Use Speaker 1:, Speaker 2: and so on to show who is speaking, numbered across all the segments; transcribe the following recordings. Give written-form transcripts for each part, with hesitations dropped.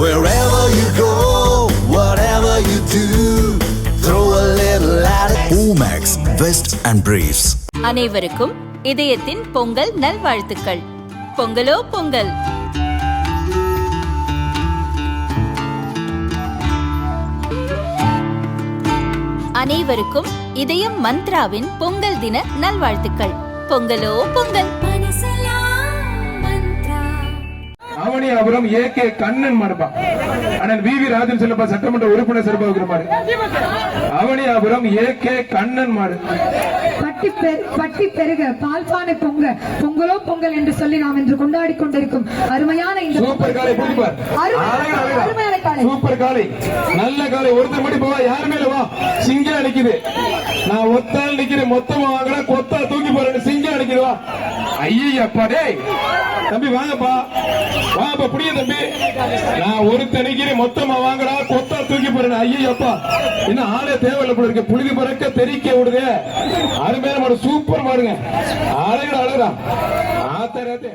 Speaker 1: Wherever you go, whatever you do, throw a little at it. Omax, Vest and Briefs.
Speaker 2: அனைவருக்கும் இதயத்தின் பொங்கல் நல்வாழ்த்துக்கள். பொங்கலோ பொங்கல். அனைவருக்கும் இதயம் மந்த்ராவின் பொங்கல் தின நல்வாழ்த்துக்கள். பொங்கலோ பொங்கல்.
Speaker 3: அவனியாபுரம் ஏ.கே. கண்ணன் மாடுப்பா. அண்ணன் வி.வி. ராஜன் செல்லப்பா சட்டமன்ற உறுப்பினர் சிறப்பாக இருக்கிற மாடு. அவனியாபுரம் ஏ.கே. கண்ணன் மாடு.
Speaker 4: பட்டி பெருக பால்பானை பொங்க பொங்கலோ பொங்கல் என்று சொல்லி நாம் இன்று கொண்டாடி கொண்டிருக்கும் அருமையான இந்த
Speaker 3: சூப்பர் காலை புடிப்பார்.
Speaker 4: அருமையான காலை, சூப்பர்
Speaker 3: காலை, நல்ல காலை. ஒருத்தர் மட்டும் போவா, யாருமே இல்ல. வா, சிங்கம் நிக்குது. நான் ஒத்தால் நிக்கிறேன். மொத்தமா வாங்கடா, கொத்தா தூக்கி போறேன். சிங்கம் நிக்குது. வா. ஐயப்பா டேய் தம்பி வாங்கப்பா, வாங்கப்பா புடிய தம்பி. நான் ஒருத்தர் நிக்கிறேன். மொத்தமா வாங்கடா, கொத்தா தூக்கி போறேன். ஐயப்பா இன்னும் ஆளே தேவையில்லை போல இருக்கு. புழுதி பறக்க தெறிக்க விடுது. அருமையான மாடு, சூப்பர் மாடுங்க. அழகா அழகா ஆத்தரே.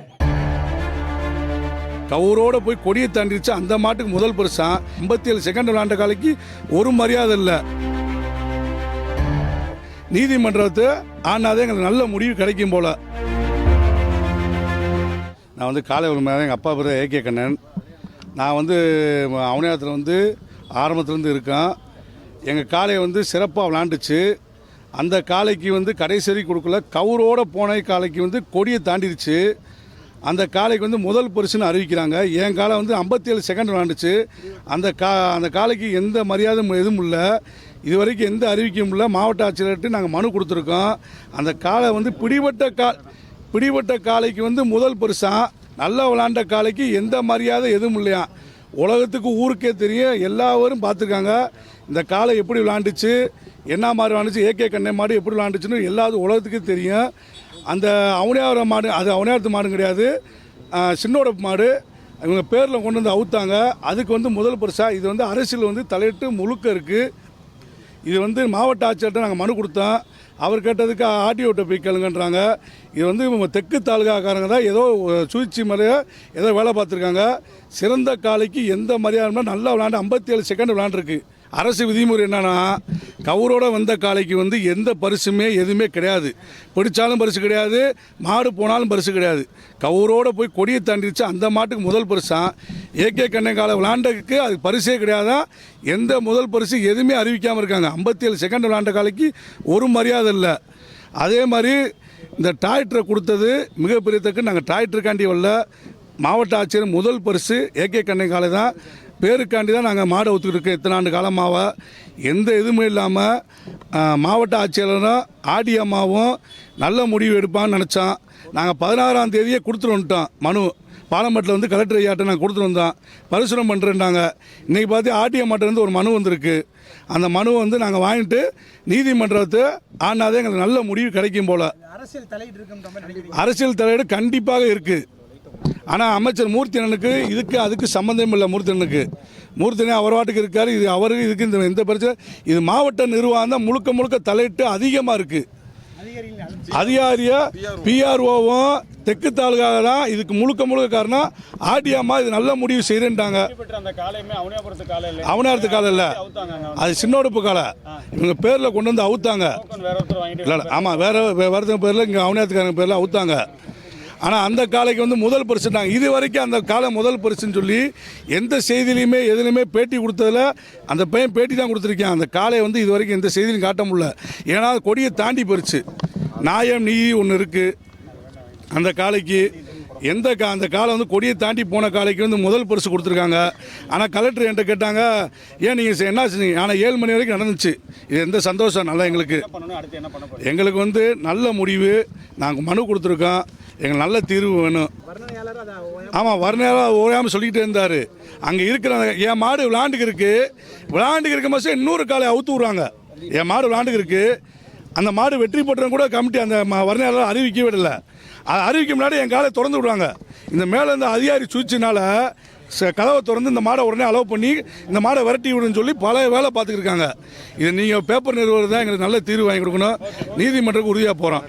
Speaker 5: கவுரோட போய் கொடியை தாண்டிடுச்சு. அந்த மாட்டுக்கு முதல் பரிசா 57 செகண்ட் விளையாண்ட காலைக்கு ஒரு மரியாதை இல்லை. நீதிமன்றத்தை ஆனாதே எங்களுக்கு நல்ல முடிவு கிடைக்கும் போல. நான் வந்து காலை ஒரு மேலே எங்கள் அப்பா பேர் ஏ.கே. கண்ணன். நான் வந்து அவனியாத்தில் ஆரம்பத்துலேருந்து இருக்கேன். எங்கள் காளையை சிறப்பாக விளாண்டுச்சு. அந்த காளைக்கு கடைசரி கொடுக்கல. கவுரோட போன காளைக்கு கொடியை தாண்டிடுச்சு. அந்த காளைக்கு முதல் பரிசுன்னு அறிவிக்கிறாங்க. என் காலை 57 செகண்ட் விளாண்டுச்சு. அந்த காளைக்கு எந்த மரியாதையும் எதுவும் இல்லை. இது வரைக்கும் எந்த அறிவிக்கையும் இல்லை. மாவட்ட ஆட்சியர்கிட்ட நாங்கள் மனு கொடுத்துருக்கோம். அந்த காளை பிடிபட்ட காளைக்கு முதல் பரிசா. நல்லா விளாண்ட காளைக்கு எந்த மரியாதை எதுவும் இல்லையா. உலகத்துக்கு ஊருக்கே தெரியும், எல்லாரும் பார்த்துருக்காங்க. இந்த காளை எப்படி விளாண்டுச்சு, என்ன மாதிரி விளாண்டுச்சு, ஏ.கே. கண்ணன் மாடு எப்படி விளாண்டுச்சுன்னு எல்லாரும் உலகத்துக்கு தெரியும். அந்த அவனியாபுரம் மாடு, அது அவனியாபுரத்து மாடு கிடையாது, சின்னோட மாடு. இவங்க பேரில் கொண்டு அவுத்தாங்க. அதுக்கு முதல் பரிசா. இது அரசியல் தலையிட்டு முழுக்க இருக்குது. இது மாவட்ட ஆட்சியர்கிட்ட நாங்கள் மனு கொடுத்தோம். அவர் கேட்டதுக்கு ஆர்டிஓட்ட போய் கேளுங்கன்றாங்க. இது தெற்கு தாலுகாக்காரங்க தான் ஏதோ சூழ்ச்சி முறையை ஏதோ வேலை பார்த்துருக்காங்க. சிறந்த காலைக்கு எந்த மரியாதை நல்லா விளாண்டு 57 செகண்ட் விளாண்டுருக்கு. அரசு விதிமுறை என்னன்னா, கவுரோட வந்த காலைக்கு எந்த பரிசுமே எதுவுமே கிடையாது. பிடிச்சாலும் பரிசு கிடையாது, மாடு போனாலும் பரிசு கிடையாது. கவுரோட போய் கொடியை தாண்டிடுச்சு. அந்த மாட்டுக்கு முதல் பரிசா. ஏ.கே. கண்ணன் காலை விளாண்டதுக்கு அது பரிசே கிடையாதான். எந்த முதல் பரிசு எதுவுமே அறிவிக்காமல் இருக்காங்க. 57 செகண்ட் விளாண்ட காலைக்கு ஒரு மரியாதை இல்லை. அதே மாதிரி இந்த டிராக்டரை கொடுத்தது மிகப்பெரிய தக்கு. நாங்கள் டிராக்டருக்காண்டி வரல. மாவட்ட ஆட்சியர் முதல் பரிசு ஏ.கே. கண்ணன் காலை தான். பேருக்காண்டி தான் நாங்கள் மாடை ஒத்துக்கிட்டு இத்தனை ஆண்டு காலமாக எந்த இதுவுமே இல்லாமல் மாவட்ட ஆட்சியாளரும் ஆடியம்மாவும் நல்ல முடிவு எடுப்பான்னு நினச்சோம். நாங்கள் 16ஆம் தேதியே கொடுத்துட்டு வந்துட்டோம் மனு. பாலமட்டில் கலெக்டர் ஐயாட்ட நாங்கள் கொடுத்துட்டு வந்தோம். பரிசுரம் பண்ணுறேன்டாங்க. இன்றைக்கி பார்த்து ஆடியம்மாட்டிலேருந்து ஒரு மனு வந்திருக்கு. அந்த மனுவை நாங்கள் வாங்கிட்டு நீதிமன்றத்தை ஆனாதே எங்களுக்கு நல்ல முடிவு கிடைக்கும் போல். அரசியல் தலையீடு கண்டிப்பாக இருக்குது. ஆனால் அமைச்சர் மூர்த்தியனுக்கு அதுக்கு சம்மந்தம் இல்லை. மூர்த்தியனே அவர் வாட்டுக்கு இருக்கார். இது அவருக்கு இதுக்கு எந்த பிரச்சனை. இது மாவட்ட நிர்வாகம் தான் முழுக்க தலையிட்டு அதிகமாக இருக்குது. அதிகாரியா பிஆர்ஓவும் தெற்கு தாலுகாக தான் இதுக்கு முழுக்க காரணம். ஆடியம்மா இது நல்ல முடிவு செய்யறேன்ட்டாங்க. அவனியாபுரத்து காலை இல்லை, அது சின்னோடுப்பு காலை. இவங்க பேரில் கொண்டு அவுத்தாங்க. இல்லை ஆமாம், வேற பேரில் இங்கே அவனியாபுரத்துக்காரங்க பேரில் அவுத்தாங்க. ஆனால் அந்த காலைக்கு முதல் பரிசுட்டாங்க. இது வரைக்கும் அந்த காலை முதல் பரிசுன்னு சொல்லி எந்த செய்தியிலையுமே எதுலையுமே பேட்டி கொடுத்ததில் அந்த பையன் பேட்டி தான் கொடுத்துருக்கேன். அந்த காலை இது வரைக்கும் எந்த செய்தியிலும் காட்ட முடியல. ஏன்னா கொடியை தாண்டி போயிடுச்சு. நியாயம் நீதி ஒன்று இருக்குது அந்த காலைக்கு. அந்த காலை கொடியை தாண்டி போன காலைக்கு முதல் பரிசு கொடுத்துருக்காங்க. ஆனால் கலெக்டர் என்கிட்ட கேட்டாங்க, ஏன் நீங்கள் என்ன செஞ்சீங்க? ஆனால் 7 மணி வரைக்கும் நடந்துச்சு. இது எந்த சந்தோஷம் நல்லா எங்களுக்கு நல்ல முடிவு. நாங்கள் மனு கொடுத்துருக்கோம். எங்களுக்கு நல்ல தீர்வு வேணும். ஆமாம், வர்ணனையாளர் ஓயாமல் சொல்லிக்கிட்டே இருந்தார். அங்கே இருக்கிற என் மாடு விளாண்டுக்கு இருக்க மாதம் இன்னொரு காலை அவுத்து விட்றாங்க. என் மாடு விளாண்டுக்கு இருக்குது. அந்த மாடு வெற்றி பெற்றவங்க கூட கமிட்டி அந்த வர்ணனையாளர் அறிவிக்கவே இல்லை. அறிவிக்க முன்னாடி என் காலை திறந்து விடுவாங்க. இந்த மேலே இந்த அதிகாரி சூழ்ச்சினால கதவை திறந்து இந்த மாடை உடனே அலோவ் பண்ணி இந்த மாடை விரட்டி விடுன்னு சொல்லி பல வேலை பார்த்துக்கிட்டு இருக்காங்க. இது நீங்கள் பேப்பர் நிறுவனம் தான் எங்களுக்கு நல்ல தீர்வு வாங்கி கொடுக்கணும். நீதிமன்றத்துக்கு உறுதியாக போகிறோம்.